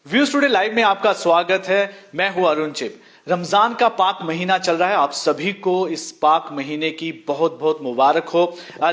Views today live में आपका स्वागत है। मैं हूं अरुण चिप। रमजान का पाक महीना चल रहा है। आप सभी को इस पाक महीने की बहुत बहुत मुबारक हो।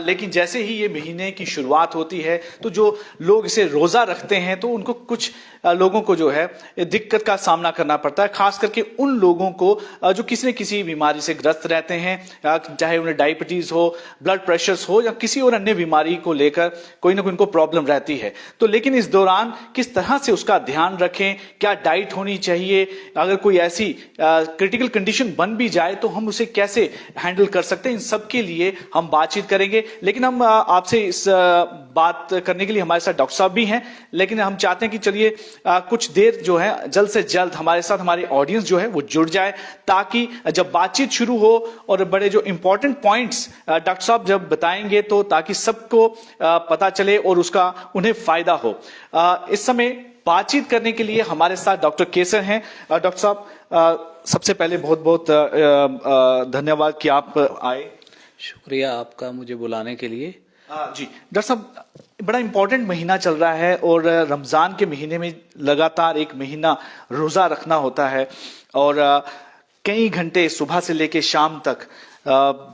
लेकिन जैसे ही ये महीने की शुरुआत होती है तो जो लोग इसे रोजा रखते हैं तो उनको कुछ लोगों को जो है दिक्कत का सामना करना पड़ता है, खास करके उन लोगों को जो किसी न किसी बीमारी से ग्रस्त रहते हैं, चाहे उन्हें डायबिटीज हो, ब्लड प्रेशर हो या किसी और अन्य बीमारी को लेकर कोई ना कोई उनको प्रॉब्लम रहती है। तो लेकिन इस दौरान किस तरह से उसका ध्यान रखें, क्या डाइट होनी चाहिए, अगर कोई ऐसी क्रिटिकल कंडीशन बन भी जाए तो हम उसे कैसे हैंडल कर सकते हैं, इन सब के लिए हम बातचीत करेंगे। लेकिन हम आपसे इस बात करने के लिए हमारे साथ डॉक्टर साहब भी हैं, लेकिन हम चाहते हैं कि चलिए कुछ देर जो है जल्द से जल्द हमारे साथ हमारी ऑडियंस जो है वो जुड़ जाए, ताकि जब बातचीत शुरू हो और बड़े जो इंपॉर्टेंट पॉइंट्स डॉक्टर साहब जब बताएंगे तो ताकि सबको पता चले और उसका उन्हें फायदा हो। इस समय बातचीत करने के लिए हमारे साथ डॉक्टर केसर हैं। डॉक्टर साहब, सबसे पहले बहुत बहुत धन्यवाद कि आप आए। शुक्रिया आपका मुझे बुलाने के लिए। जी डॉक्टर साहब, बड़ा इंपॉर्टेंट महीना चल रहा है और रमजान के महीने में लगातार एक महीना रोजा रखना होता है और कई घंटे सुबह से लेकर शाम तक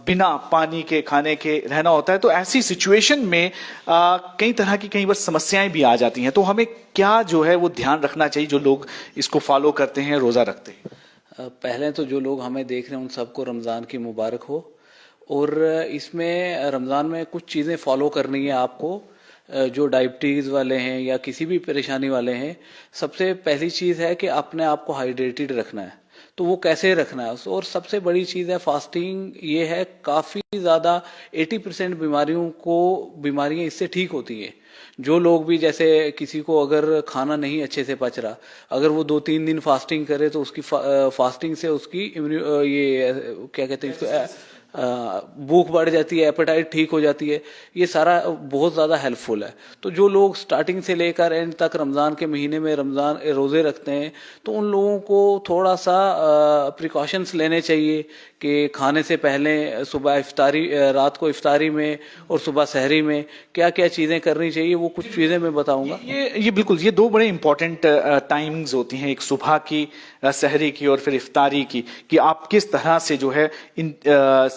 बिना पानी के खाने के रहना होता है। तो ऐसी सिचुएशन में कई तरह की कई बार समस्याएं भी आ जाती हैं। तो हमें क्या जो है वो ध्यान रखना चाहिए जो लोग इसको फॉलो करते हैं, रोजा रखते हैं? पहले तो जो लोग हमें देख रहे हैं उन सबको रमज़ान की मुबारक हो। और इसमें रमज़ान में कुछ चीज़ें फॉलो करनी है आपको। जो डायबिटीज़ वाले हैं या किसी भी परेशानी वाले हैं, सबसे पहली चीज़ है कि अपने आप को हाइड्रेटेड रखना है। तो वो कैसे रखना है, और सबसे बड़ी चीज़ है फास्टिंग। ये है काफ़ी ज़्यादा 80% बीमारियां इससे ठीक होती हैं। जो लोग भी, जैसे किसी को अगर खाना नहीं अच्छे से पच रहा, अगर वो 2-3 दिन फास्टिंग करे तो उसकी फास्टिंग से उसकी ये क्या कहते हैं इसको, भूख बढ़ जाती है, एपेटाइट ठीक हो जाती है। ये सारा बहुत ज़्यादा हेल्पफुल है। तो जो लोग स्टार्टिंग से लेकर एंड तक रमज़ान के महीने में रमज़ान रोज़े रखते हैं तो उन लोगों को थोड़ा सा प्रिकॉशंस लेने चाहिए कि खाने से पहले सुबह इफ्तारी, रात को इफ्तारी में और सुबह सहरी में क्या क्या चीज़ें करनी चाहिए, वो कुछ चीज़ें मैं बताऊंगा। ये बिल्कुल, ये दो बड़े इंपॉर्टेंट टाइमिंग्स होती हैं, एक सुबह की सहरी की और फिर इफ्तारी की, कि आप किस तरह से जो है इन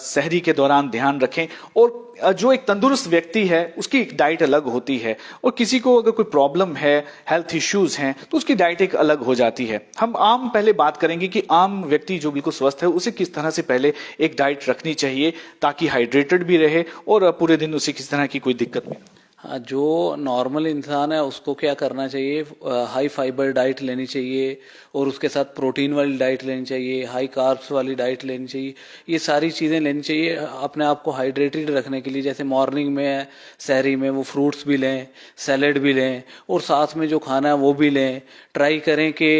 सहरी के दौरान ध्यान रखें। और जो एक तंदुरुस्त व्यक्ति है उसकी एक डाइट अलग होती है, और किसी को अगर कोई प्रॉब्लम है, हेल्थ इश्यूज हैं, तो उसकी डाइट एक अलग हो जाती है। हम आम पहले बात करेंगे कि आम व्यक्ति जो बिल्कुल स्वस्थ है उसे किस तरह से पहले एक डाइट रखनी चाहिए ताकि हाइड्रेटेड भी रहे और पूरे दिन उसे किस तरह की कोई दिक्कत नहीं। हाँ, जो नॉर्मल इंसान है उसको क्या करना चाहिए, हाई फाइबर डाइट लेनी चाहिए और उसके साथ प्रोटीन वाली डाइट लेनी चाहिए, हाई कार्ब्स वाली डाइट लेनी चाहिए। ये सारी चीज़ें लेनी चाहिए अपने आप को हाइड्रेटेड रखने के लिए। जैसे मॉर्निंग में, सहरी में वो फ्रूट्स भी लें, सैलेड भी लें और साथ में जो खाना है वो भी लें। ट्राई करें कि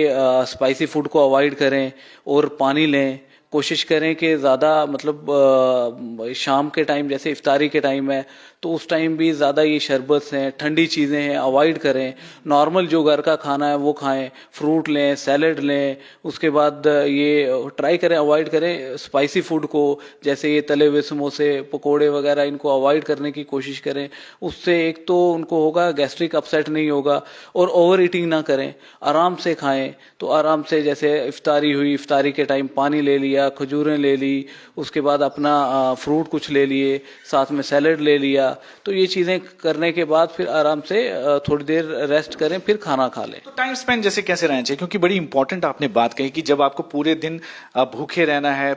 स्पाइसी फूड को अवॉइड करें और पानी लें। कोशिश करें कि ज़्यादा, मतलब शाम के टाइम जैसे इफ्तारी के टाइम है तो उस टाइम भी ज़्यादा ये शरबत हैं, ठंडी चीज़ें हैं, अवॉइड करें। नॉर्मल जो घर का खाना है वो खाएं, फ्रूट लें, सैलेड लें। उसके बाद ये ट्राई करें, अवॉइड करें स्पाइसी फूड को, जैसे ये तले हुए समोसे, पकोड़े वगैरह, इनको अवॉइड करने की कोशिश करें। उससे एक तो उनको होगा, गैस्ट्रिक अपसेट नहीं होगा, और ओवर ईटिंग ना करें, आराम से खाएं। तो आराम से, जैसे इफ्तारी हुई, इफ्तारी के टाइम पानी ले लिया, खजूरें ले ली, उसके बाद अपना फ्रूट कुछ ले लिए, साथ में सैलेड ले लिया। तो ये चीजें करने के बाद फिर आराम से थोड़ी देर रेस्ट करें, फिर खाना खा लें। तो टाइम स्पेंड जैसे कैसे रहना चाहिए, क्योंकि बड़ी इंपॉर्टेंट आपने बात कही कि जब आपको पूरे दिन भूखे रहना है,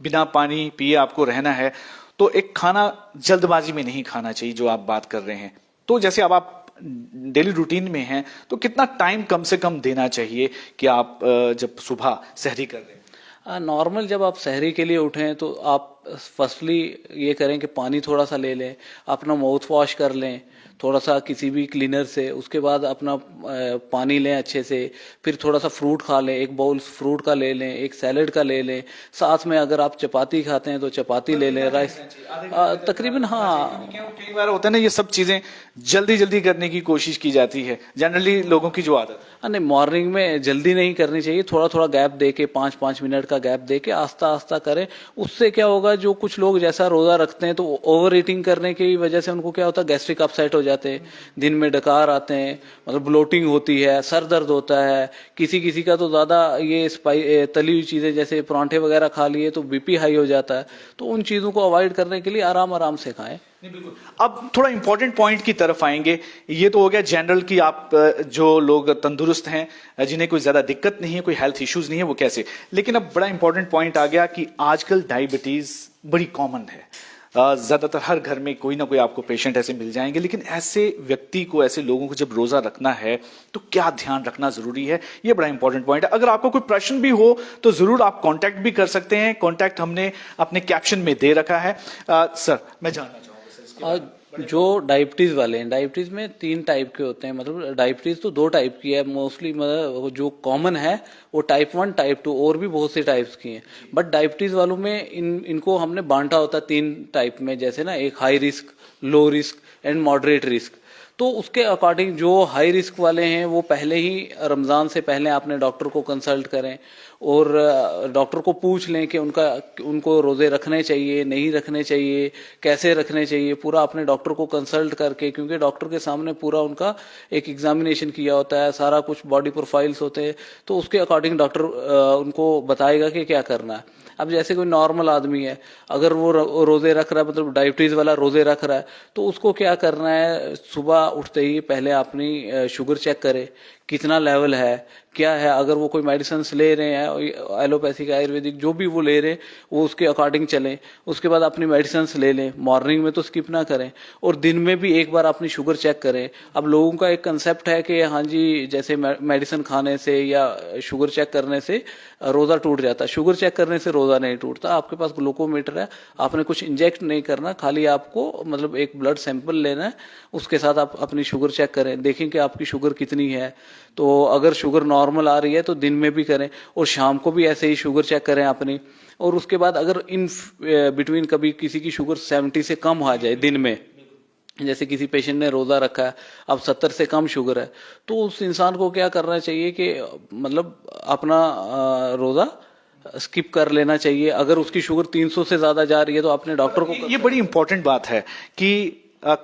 बिना पानी पिए आपको रहना है, तो एक खाना जल्दबाजी में नहीं खाना चाहिए जो आप बात कर रहे हैं। तो जैसे अब आप डेली रूटीन में हैं तो कितना टाइम कम से कम देना चाहिए कि आप जब सुबह सहरी कर रहे हैं? नॉर्मल जब आप सहरी के लिए उठें तो आप फर्स्टली ये करें कि पानी थोड़ा सा ले लें, अपना माउथ वॉश कर लें थोड़ा सा किसी भी क्लीनर से। उसके बाद अपना पानी लें अच्छे से, फिर थोड़ा सा फ्रूट खा लें, एक बाउल फ्रूट का ले लें, एक सैलेड का ले लें। साथ में अगर आप चपाती खाते हैं तो चपाती ले लें, राइस तकरीबन। हाँ, कई बार होता है ना, ये सब चीजें जल्दी जल्दी करने की कोशिश की जाती है जनरली लोगों की जो आदत। नहीं, मॉर्निंग में जल्दी नहीं करनी चाहिए, थोड़ा थोड़ा गैप दे के, 5-5 मिनट का गैप दे के आस्ता आस्ता करें। उससे क्या होगा, बाद जो कुछ लोग जैसा रोजा रखते हैं तो ओवर ईटिंग करने की वजह से उनको क्या होता है, गैस्ट्रिक अपसेट हो जाते हैं, दिन में डकार आते हैं, मतलब ब्लोटिंग होती है, सर दर्द होता है, किसी किसी का तो ज्यादा ये तली हुई चीजें जैसे परांठे वगैरह खा लिए तो बीपी हाई हो जाता है। तो उन चीजों को अवॉइड करने के लिए आराम आराम से खाएं। नहीं, बिल्कुल। अब थोड़ा इंपॉर्टेंट पॉइंट की तरफ आएंगे। ये तो हो गया जनरल कि आप जो लोग तंदुरुस्त हैं, जिन्हें कोई ज्यादा दिक्कत नहीं है, कोई हेल्थ इश्यूज नहीं है, वो कैसे। लेकिन अब बड़ा इंपॉर्टेंट पॉइंट आ गया कि आजकल डायबिटीज बड़ी कॉमन है। ज्यादातर हर घर में कोई ना कोई आपको पेशेंट ऐसे मिल जाएंगे। लेकिन ऐसे व्यक्ति को, ऐसे लोगों को जब रोजा रखना है तो क्या ध्यान रखना जरूरी है, ये बड़ा इंपॉर्टेंट पॉइंट है। अगर आपको कोई प्रश्न भी हो तो जरूर आप कांटेक्ट भी कर सकते हैं। कांटेक्ट हमने अपने कैप्शन में दे रखा है। सर, मैं जानना चाहूंगा सर इसके बारे में। जो डायबिटीज वाले हैं, डायबिटीज में 3 टाइप के होते हैं, मतलब डायबिटीज तो 2 टाइप की है मोस्टली, मतलब जो कॉमन है वो टाइप 1 टाइप 2, और भी बहुत से टाइप्स की हैं। बट डायबिटीज वालों में इनको हमने बांटा होता है 3 टाइप में, जैसे ना एक high risk, low risk and moderate risk. तो उसके अकॉर्डिंग जो हाई रिस्क वाले हैं वो पहले ही रमज़ान से पहले अपने डॉक्टर को कंसल्ट करें और डॉक्टर को पूछ लें कि उनको रोज़े रखने चाहिए, नहीं रखने चाहिए, कैसे रखने चाहिए, पूरा अपने डॉक्टर को कंसल्ट करके, क्योंकि डॉक्टर के सामने पूरा उनका एक एग्जामिनेशन किया होता है, सारा कुछ बॉडी प्रोफाइल्स होते हैं, तो उसके अकॉर्डिंग डॉक्टर उनको बताएगा कि क्या करना है। अब जैसे कोई नॉर्मल आदमी है, अगर वो रोजे रख रहा है, मतलब डायबिटीज वाला रोजे रख रहा है, तो उसको क्या करना है, सुबह उठते ही पहले अपनी शुगर चेक करे कितना लेवल है, क्या है। अगर वो कोई मेडिसिन ले रहे हैं, एलोपैथिक आयुर्वेदिक जो भी वो ले रहे हैं, वो उसके अकॉर्डिंग चलें। उसके बाद अपनी मेडिसिन ले लें, मॉर्निंग में तो स्किप ना करें, और दिन में भी एक बार अपनी शुगर चेक करें। अब लोगों का एक कंसेप्ट है कि हाँ जी, जैसे मेडिसिन खाने से या शुगर चेक करने से रोज़ा टूट जाता है। शुगर चेक करने से रोज़ा नहीं टूटता। आपके पास ग्लूकोमीटर है, आपने कुछ इंजेक्ट नहीं करना, खाली आपको मतलब एक ब्लड सैंपल लेना है, उसके साथ आप अपनी शुगर चेक करें, देखें कि आपकी शुगर कितनी है। तो अगर शुगर नॉर्मल आ रही है तो दिन में भी करें, और शाम को भी ऐसे ही शुगर चेक करें अपनी। और उसके बाद अगर इन बिटवीन कभी किसी की शुगर 70 से कम आ जाए दिन में, जैसे किसी पेशेंट ने रोजा रखा है, अब 70 से कम शुगर है, तो उस इंसान को क्या करना चाहिए कि मतलब अपना रोजा स्किप कर लेना चाहिए। अगर उसकी शुगर 300 से ज्यादा जा रही है तो अपने डॉक्टर को ये बड़ी इंपॉर्टेंट बात है कि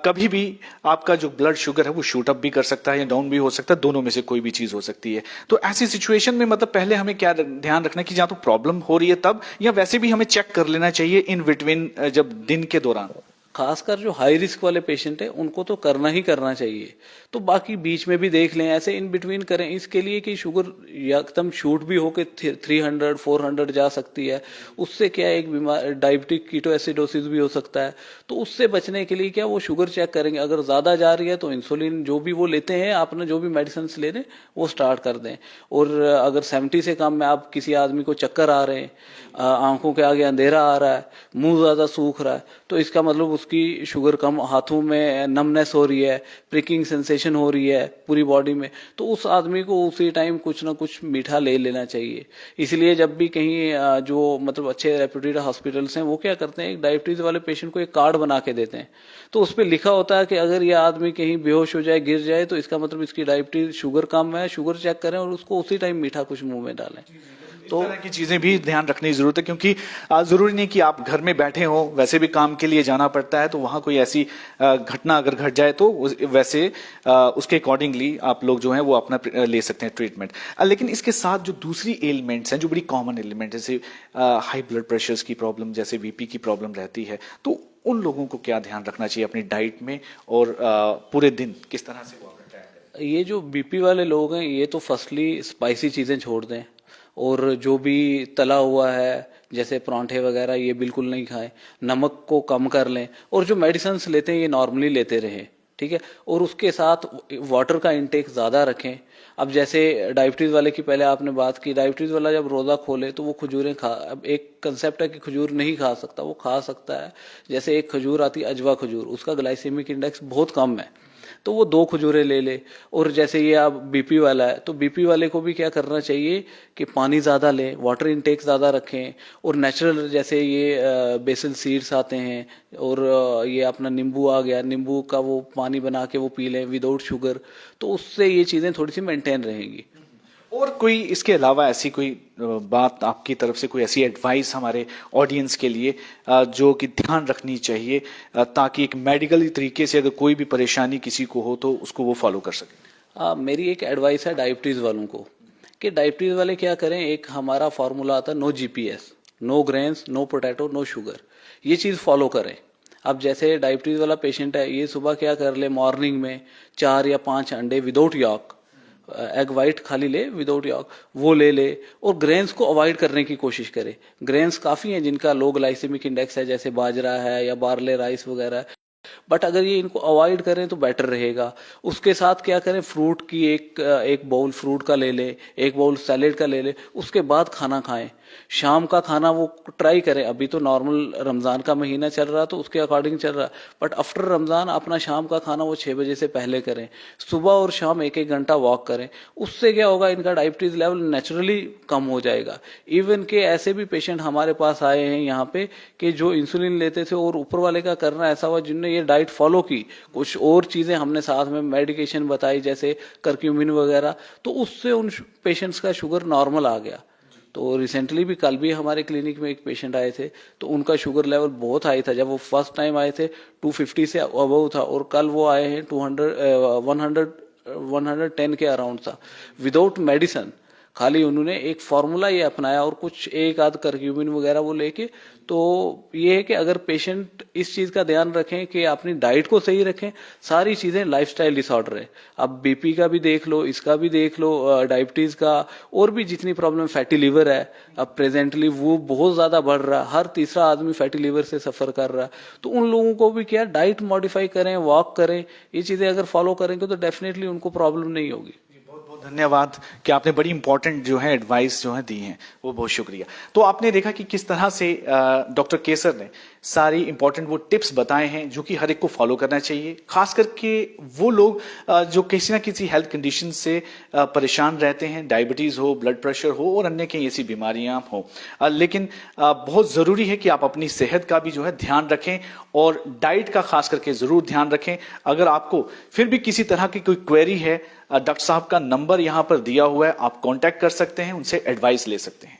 कभी भी आपका जो ब्लड शुगर है वो शूट अप भी कर सकता है या डाउन भी हो सकता है, दोनों में से कोई भी चीज हो सकती है। तो ऐसी सिचुएशन में मतलब पहले हमें क्या ध्यान रखना कि जहां तो प्रॉब्लम हो रही है तब, या वैसे भी हमें चेक कर लेना चाहिए इन बिटवीन, जब दिन के दौरान। खासकर जो हाई रिस्क वाले पेशेंट है उनको तो करना ही करना चाहिए। तो बाकी बीच में भी देख लें, ऐसे इन बिटवीन करें, इसके लिए कि शुगर एकदम शूट भी होके 300 400 जा सकती है। उससे क्या एक बीमार डायबिटिक कीटोएसिडोसिस भी हो सकता है। तो उससे बचने के लिए क्या वो शुगर चेक करेंगे, अगर ज्यादा जा रही है तो इंसुलिन जो भी वो लेते हैं, आपने जो भी मेडिसिन ले रहे वो स्टार्ट कर दें। और अगर 70 से कम में आप किसी आदमी को चक्कर आ रहे हैं, आंखों के आगे अंधेरा आ रहा है, मुंह ज्यादा सूख रहा है, तो इसका मतलब उसकी शुगर कम, हाथों में नमनेस हो रही है, प्रिकिंग सेंसेशन हो रही है पूरी बॉडी में, तो उस आदमी को उसी टाइम कुछ ना कुछ मीठा ले लेना चाहिए। इसलिए जब भी कहीं जो मतलब अच्छे रेप्यूटेड हॉस्पिटल्स हैं वो क्या करते हैं, एक डायबिटीज वाले पेशेंट को एक कार्ड बना के देते हैं, तो उस पर लिखा होता है कि अगर ये आदमी कहीं बेहोश हो जाए, गिर जाए, तो इसका मतलब इसकी डायबिटीज शुगर कम है, शुगर चेक करें और उसको उसी टाइम मीठा कुछ मुंह में डालें। तो तरह की चीजें भी ध्यान रखने की जरूरत है, क्योंकि जरूरी नहीं कि आप घर में बैठे हो, वैसे भी काम के लिए जाना पड़ता है, तो वहां कोई ऐसी घटना अगर घट जाए तो वैसे उसके अकॉर्डिंगली आप लोग जो हैं वो अपना ले सकते हैं ट्रीटमेंट। लेकिन इसके साथ जो दूसरी एलिमेंट्स हैं जो बड़ी कॉमन एलिमेंट, जैसे हाई ब्लड प्रेशर की प्रॉब्लम, जैसे वीपी की प्रॉब्लम रहती है, तो उन लोगों को क्या ध्यान रखना चाहिए अपनी डाइट में, और पूरे दिन किस तरह से वो अटैक करें? ये जो बीपी वाले लोग हैं ये तो फर्स्टली स्पाइसी चीजें छोड़ दें, और जो भी तला हुआ है जैसे परांठे वगैरह ये बिल्कुल नहीं खाएं, नमक को कम कर लें, और जो मेडिसिन लेते हैं ये नॉर्मली लेते रहें, ठीक है। और उसके साथ वाटर का इंटेक ज़्यादा रखें। अब जैसे डायबिटीज़ वाले की पहले आपने बात की, डायबिटीज़ वाला जब रोज़ा खोले तो वो खजूरें खा, अब एक कंसेप्ट है कि खजूर नहीं खा सकता, वो खा सकता है। जैसे एक खजूर आती है अजवा खजूर, उसका ग्लाइसेमिक इंडेक्स बहुत कम है, तो वो 2 खजूरें ले ले। और जैसे ये आप बीपी वाला है तो बीपी वाले को भी क्या करना चाहिए कि पानी ज़्यादा लें, वाटर इनटेक ज़्यादा रखें, और नेचुरल जैसे ये बेसल सीड्स आते हैं, और ये अपना नींबू आ गया, नींबू का वो पानी बना के वो पी लें विदाउट शुगर, तो उससे ये चीज़ें थोड़ी सी मेंटेन रहेंगी। और कोई इसके अलावा ऐसी कोई बात आपकी तरफ से, कोई ऐसी एडवाइस हमारे ऑडियंस के लिए जो कि ध्यान रखनी चाहिए ताकि एक मेडिकली तरीके से अगर कोई भी परेशानी किसी को हो तो उसको वो फॉलो कर सके? मेरी एक एडवाइस है डायबिटीज़ वालों को कि डायबिटीज़ वाले क्या करें, एक हमारा फार्मूला आता है no GPS, no grains, no potato, no sugar, ये चीज़ फॉलो करें। अब जैसे डायबिटीज़ वाला पेशेंट है, ये सुबह क्या कर ले, मॉर्निंग में 4 या 5 अंडे विदाउट यॉक, एग वाइट खाली ले विदाउट यॉक, वो ले और ग्रेन्स को अवॉइड करने की कोशिश करे। ग्रेन्स काफ़ी हैं जिनका लो ग्लाइसेमिक इंडेक्स है, जैसे बाजरा है या बार्ले राइस वगैरह, बट अगर ये इनको अवॉइड करें तो बेटर रहेगा। उसके साथ क्या करें, फ्रूट की एक बाउल फ्रूट का ले ले, एक बाउल सैलेड का ले ले, उसके बाद खाना खाएं। शाम का खाना वो ट्राई करें, अभी तो नॉर्मल रमज़ान का महीना चल रहा तो उसके अकॉर्डिंग चल रहा, बट आफ्टर रमज़ान अपना शाम का खाना वो 6 बजे से पहले करें। सुबह और शाम 1-1 घंटा वॉक करें, उससे क्या होगा, इनका डायबिटीज़ लेवल नेचुरली कम हो जाएगा। इवन के ऐसे भी पेशेंट हमारे पास आए हैं यहाँ पे कि जो इंसुलिन लेते थे और ऊपर वाले का करना ऐसा हुआ, जिनने ये डाइट फॉलो की, कुछ और चीज़ें हमने साथ में मेडिकेशन बताई जैसे करक्यूमिन वगैरह, तो उससे उन पेशेंट्स का शुगर नॉर्मल आ गया। तो रिसेंटली भी, कल भी हमारे क्लिनिक में एक पेशेंट आए थे तो उनका शुगर लेवल बहुत हाई था। जब वो फर्स्ट टाइम आए थे 250 से अबव था और कल वो आए हैं 110 के अराउंड था, विदाउट मेडिसिन। खाली उन्होंने एक फार्मूला ये अपनाया और कुछ एक आध करक्यूमिन वगैरह वो लेके। तो ये है कि अगर पेशेंट इस चीज़ का ध्यान रखें कि अपनी डाइट को सही रखें, सारी चीज़ें लाइफस्टाइल डिसऑर्डर है। अब बीपी का भी देख लो, इसका भी देख लो, डायबिटीज़ का, और भी जितनी प्रॉब्लम, फैटी लीवर है अब प्रेजेंटली वो बहुत ज़्यादा बढ़ रहा है, हर तीसरा आदमी फैटी लीवर से सफ़र कर रहा है। तो उन लोगों को भी क्या, डाइट मॉडिफाई करें, वॉक करें, ये चीज़ें अगर फॉलो करेंगे तो डेफिनेटली उनको प्रॉब्लम नहीं होगी। धन्यवाद कि आपने बड़ी इंपॉर्टेंट जो है एडवाइस जो है दी हैं, वो बहुत शुक्रिया। तो आपने देखा कि किस तरह से डॉक्टर केसर ने सारी इंपॉर्टेंट वो टिप्स बताए हैं जो कि हर एक को फॉलो करना चाहिए, खास करके वो लोग जो किसी ना किसी हेल्थ कंडीशन से परेशान रहते हैं, डायबिटीज हो, ब्लड प्रेशर हो और अन्य कई ऐसी बीमारियां हो। लेकिन बहुत जरूरी है कि आप अपनी सेहत का भी जो है ध्यान रखें और डाइट का खास करके जरूर ध्यान रखें। अगर आपको फिर भी किसी तरह की कोई क्वेरी है, डॉक्टर साहब का नंबर यहां पर दिया हुआ है, आप कांटेक्ट कर सकते हैं, उनसे एडवाइस ले सकते हैं।